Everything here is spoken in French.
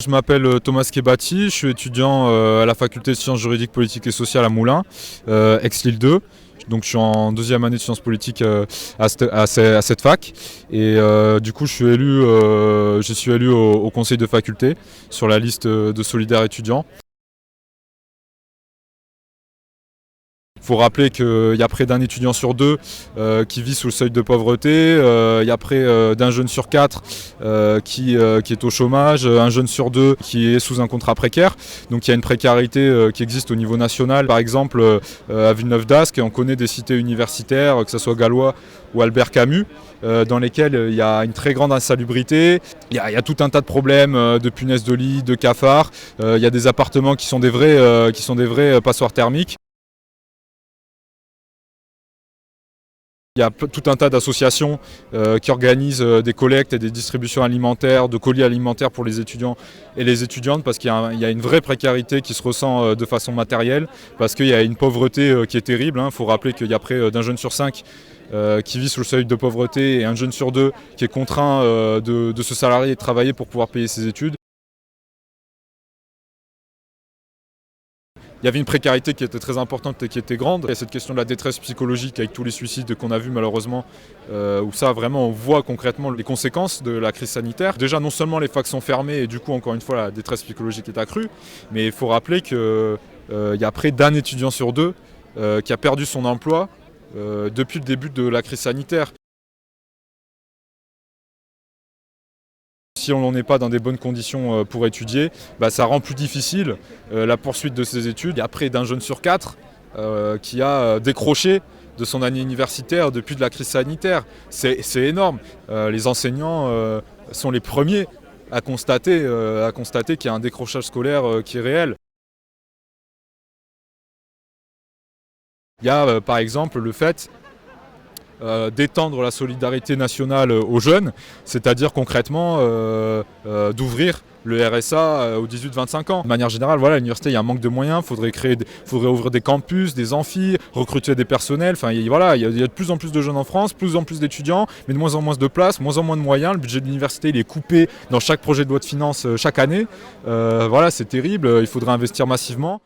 je m'appelle Thomas Kebati, je suis étudiant à la faculté de sciences juridiques, politiques et sociales à Moulins, ex-Lille 2. Donc je suis en deuxième année de sciences politiques à cette fac. Et du coup je suis élu au conseil de faculté sur la liste de solidaires étudiants. Il faut rappeler qu'il y a près d'un étudiant sur deux qui vit sous le seuil de pauvreté, il y a près d'un jeune sur quatre qui est au chômage, un jeune sur deux qui est sous un contrat précaire. Donc il y a une précarité qui existe au niveau national. Par exemple à Villeneuve-d'Ascq, on connaît des cités universitaires, que ce soit Gallois ou Albert Camus, dans lesquelles il y a une très grande insalubrité. Il y a tout un tas de problèmes de punaises de lit, de cafards. Il y a des appartements qui sont des vrais passoires thermiques. Il y a tout un tas d'associations qui organisent des collectes et des distributions alimentaires, de colis alimentaires pour les étudiants et les étudiantes, parce qu'il y a une vraie précarité qui se ressent de façon matérielle, parce qu'il y a une pauvreté qui est terrible. Il faut rappeler qu'il y a près d'un jeune sur 5 qui vit sous le seuil de pauvreté et un jeune sur 2 qui est contraint de se salarier et de travailler pour pouvoir payer ses études. Il y avait une précarité qui était très importante et qui était grande. Il y a cette question de la détresse psychologique avec tous les suicides qu'on a vus malheureusement, où ça vraiment on voit concrètement les conséquences de la crise sanitaire. Déjà non seulement les facs sont fermées et du coup encore une fois la détresse psychologique est accrue, mais il faut rappeler qu'il y a près d'un étudiant sur deux qui a perdu son emploi depuis le début de la crise sanitaire. Si on n'est pas dans des bonnes conditions pour étudier, ça rend plus difficile la poursuite de ses études. Il y a près d'un jeune sur 4 qui a décroché de son année universitaire depuis la crise sanitaire. C'est énorme. Les enseignants sont les premiers à constater qu'il y a un décrochage scolaire qui est réel. Il y a par exemple le fait d'étendre la solidarité nationale aux jeunes, c'est-à-dire concrètement d'ouvrir le RSA aux 18-25 ans. De manière générale, voilà, à l'université, il y a un manque de moyens, faudrait ouvrir des campus, des amphis, recruter des personnels. Enfin, voilà, il y a de plus en plus de jeunes en France, plus en plus d'étudiants, mais de moins en moins de places, moins en moins de moyens. Le budget de l'université, il est coupé dans chaque projet de loi de finances chaque année. Voilà, c'est terrible, il faudrait investir massivement.